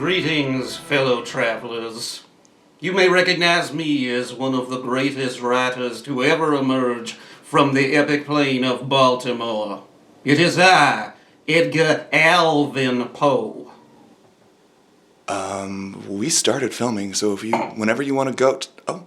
Greetings, fellow travelers. You may recognize me as one of the greatest writers to ever emerge from the epic plain of Baltimore. It is I, Edgar Alvin Poe. We started filming, so whenever you want to go... Oh.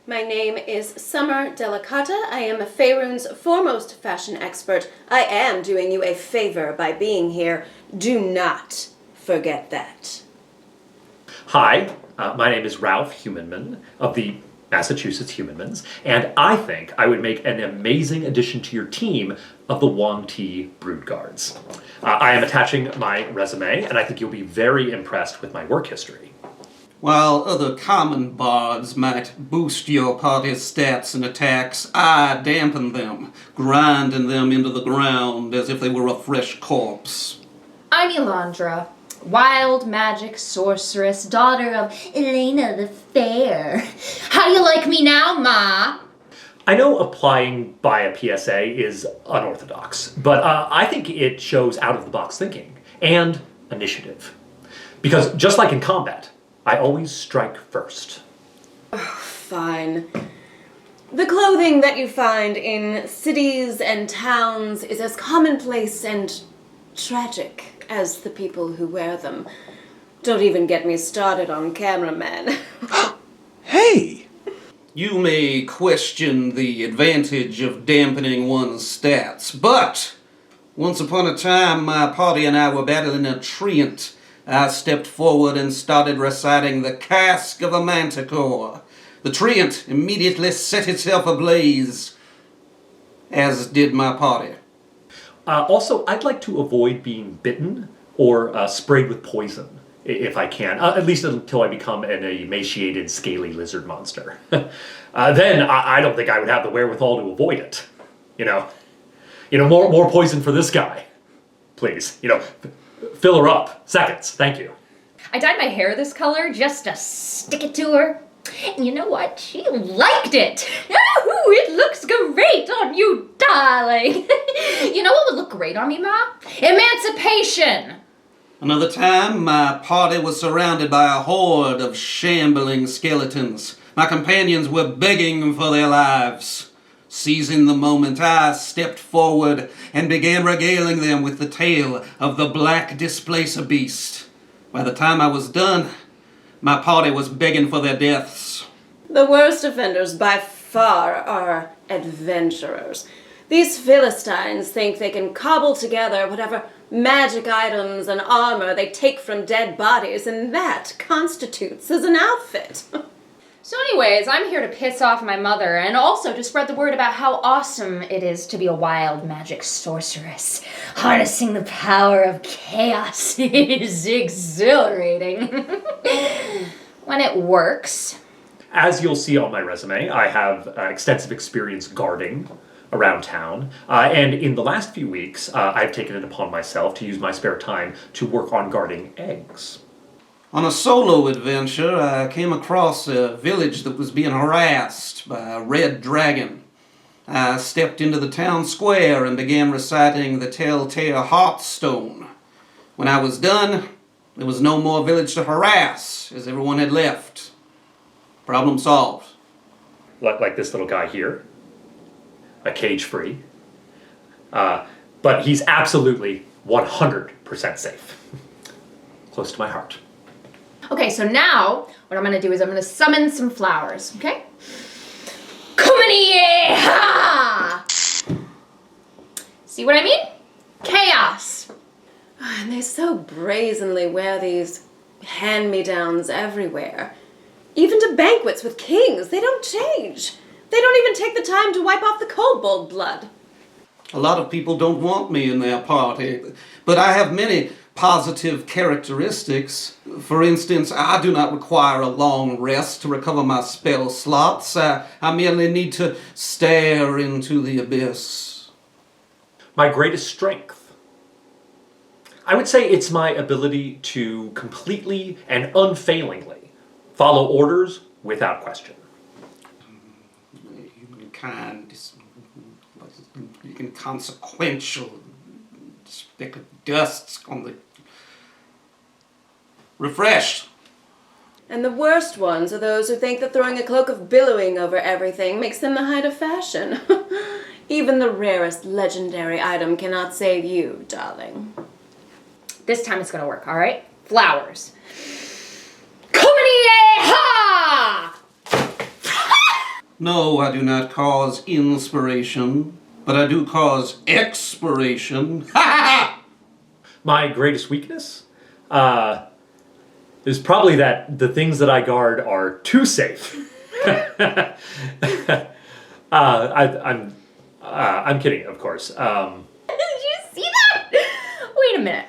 My name is Summer Delicata. I am Faerun's foremost fashion expert. I am doing you a favor by being here. Do not forget that. Hi, my name is Ralph Humanman of the Massachusetts Humanmans, and I think I would make an amazing addition to your team of the Yuan-ti Broodguards. I am attaching my resume, and I think you'll be very impressed with my work history. While other common bards might boost your party's stats and attacks, I dampen them, grinding them into the ground as if they were a fresh corpse. I'm Elandra, wild magic sorceress, daughter of Elena the Fair. How do you like me now, Ma? I know applying by a PSA is unorthodox, but I think it shows out-of-the-box thinking and initiative. Because just like in combat, I always strike first. Oh, fine. The clothing that you find in cities and towns is as commonplace and tragic as the people who wear them. Don't even get me started on cameramen. Hey! You may question the advantage of dampening one's stats, but once upon a time my party and I were battling a treant. I stepped forward and started reciting the cask of a manticore. The treant immediately set itself ablaze, as did my party. Also, I'd like to avoid being bitten or sprayed with poison, if I can, at least until I become an emaciated, scaly lizard monster. Then I don't think I would have the wherewithal to avoid it. More poison for this guy. Please, fill her up. Seconds, thank you. I dyed my hair this color just to stick it to her. And you know what? She liked it. Ooh, it looks great on you, darling. You know what would look great on me, Ma? Emancipation. Another time, my party was surrounded by a horde of shambling skeletons. My companions were begging for their lives. Seizing the moment, I stepped forward and began regaling them with the tale of the Black Displacer Beast. By the time I was done, my party was begging for their deaths. The worst offenders by far are adventurers. These Philistines think they can cobble together whatever magic items and armor they take from dead bodies, and that constitutes as an outfit. So anyways, I'm here to piss off my mother and also to spread the word about how awesome it is to be a wild magic sorceress. Harnessing the power of chaos is exhilarating. When it works. As you'll see on my resume, I have extensive experience guarding around town, and in the last few weeks, I've taken it upon myself to use my spare time to work on guarding eggs. On a solo adventure, I came across a village that was being harassed by a red dragon. I stepped into the town square and began reciting the telltale Heartstone. When I was done, there was no more village to harass, as everyone had left. Problem solved. Like this little guy here. A cage-free. But he's absolutely 100% safe. Close to my heart. Okay, so now what I'm gonna do is I'm gonna summon some flowers, okay? Kumani ha! See what I mean? Chaos! And they so brazenly wear these hand-me-downs everywhere. Even to banquets with kings, they don't change. They don't even take the time to wipe off the kobold blood. A lot of people don't want me in their party, but I have many positive characteristics. For instance, I do not require a long rest to recover my spell slots. I merely need to stare into the abyss. My greatest strength? I would say it's my ability to completely and unfailingly follow orders without question. Humankind is inconsequential, speck of dust on the refreshed. And the worst ones are those who think that throwing a cloak of billowing over everything makes them the height of fashion. Even the rarest legendary item cannot save you, darling. This time it's gonna work, alright? Flowers. Kumenieha! No, I do not cause inspiration, but I do cause expiration. Ha ha ha! My greatest weakness is probably that the things that I guard are too safe. I'm kidding, of course. Did you see that? Wait a minute.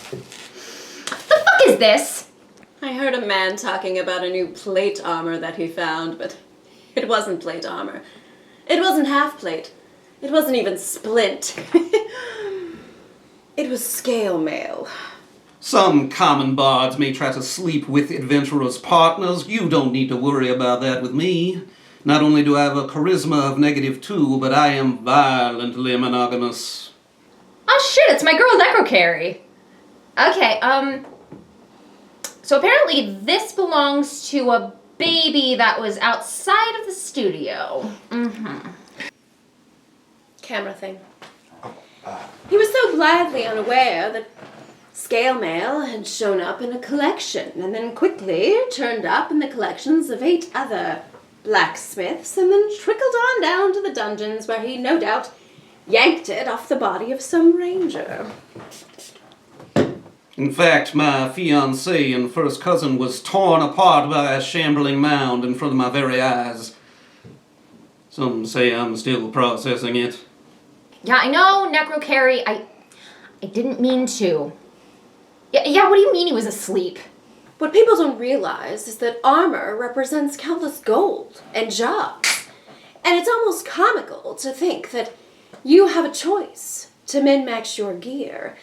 The fuck is this? I heard a man talking about a new plate armor that he found, but it wasn't plate armor. It wasn't half plate. It wasn't even splint. It was scale mail. Some common bards may try to sleep with adventurers' partners. You don't need to worry about that with me. Not only do I have a charisma of -2, but I am violently monogamous. Oh shit, it's my girl Necrocarry. Okay, so apparently this belongs to a baby that was outside of the studio. Camera thing. He was so blithely unaware that scale mail had shown up in a collection, and then quickly turned up in the collections of 8 other blacksmiths, and then trickled on down to the dungeons where he no doubt yanked it off the body of some ranger. In fact, my fiancée and first cousin was torn apart by a shambling mound in front of my very eyes. Some say I'm still processing it. Yeah, I know, Necrocarry, I didn't mean to. Yeah, what do you mean he was asleep? What people don't realize is that armor represents countless gold and jobs. And it's almost comical to think that you have a choice to min-max your gear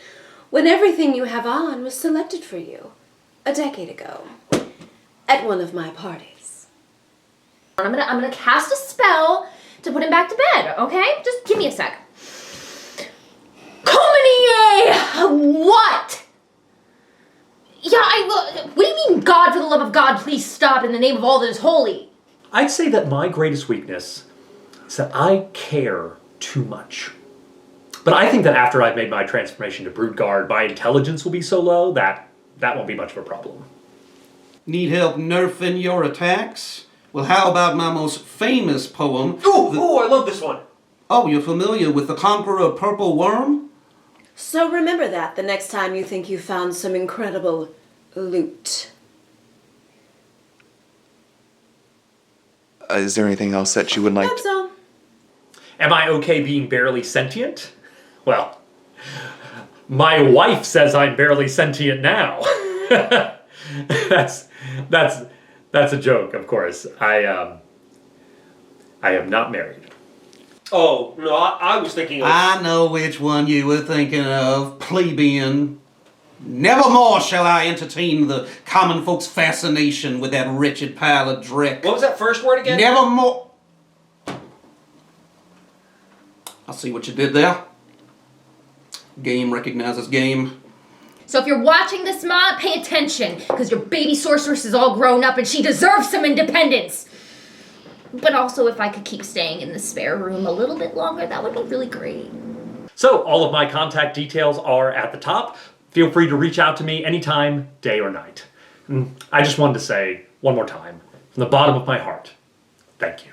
when everything you have on was selected for you a decade ago at one of my parties. I'm gonna cast a spell to put him back to bed, okay? Just give me a sec. Komenie! What? Yeah, what do you mean, God, for the love of God, please stop in the name of all that is holy? I'd say that my greatest weakness is that I care too much. But I think that after I've made my transformation to Broodguard, my intelligence will be so low that won't be much of a problem. Need help nerfing your attacks? Well, how about my most famous poem? Ooh, I love this one. Oh, you're familiar with the Conqueror Purple Worm? So remember that the next time you think you found some incredible loot. Is there anything else that you would like That's all. Am I okay being barely sentient? Well, my wife says I'm barely sentient now. That's a joke, of course. I am not married. Oh, no, I was thinking of... I know which one you were thinking of, plebeian. Nevermore shall I entertain the common folks' fascination with that wretched pile of dreck. What was that first word again? Nevermore... I see what you did there. Game recognizes game. So if you're watching this, Ma, pay attention, because your baby sorceress is all grown up and she deserves some independence. But also, if I could keep staying in the spare room a little bit longer, that would be really great. So all of my contact details are at the top. Feel free to reach out to me anytime, day or night. And I just wanted to say one more time, from the bottom of my heart, thank you.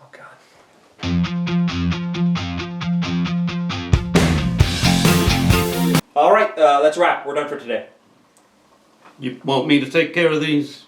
Oh, God. All right, that's a wrap. We're done for today. You want me to take care of these?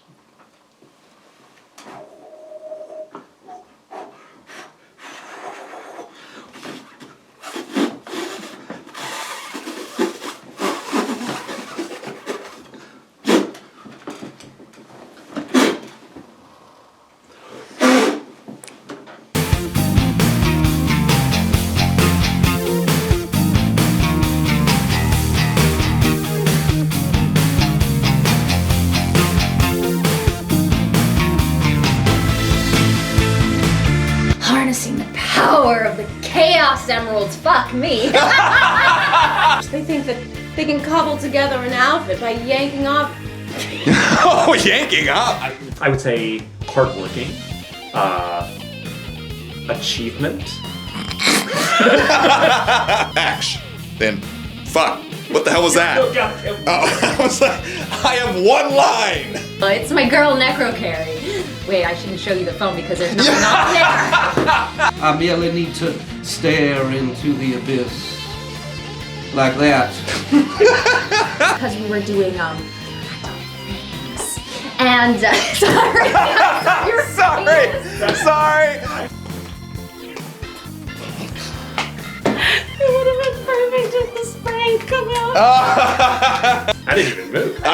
me. They think that they can cobble together an outfit by yanking off. Oh, yanking up. I would say hardworking, achievement. Action. Then, fuck. What the hell was that? Oh, God. Oh, I was like, I have one line. It's my girl Necrocarry. Wait, I shouldn't show you the phone because there's nothing on there. I merely need to stare into the abyss. Like that. Because we were doing things. And sorry. You're Sorry. It would have been perfect if the spray had come out. I didn't even move. I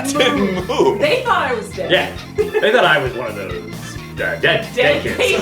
didn't move. They thought I was dead. Yeah, they thought I was one of those dead kids.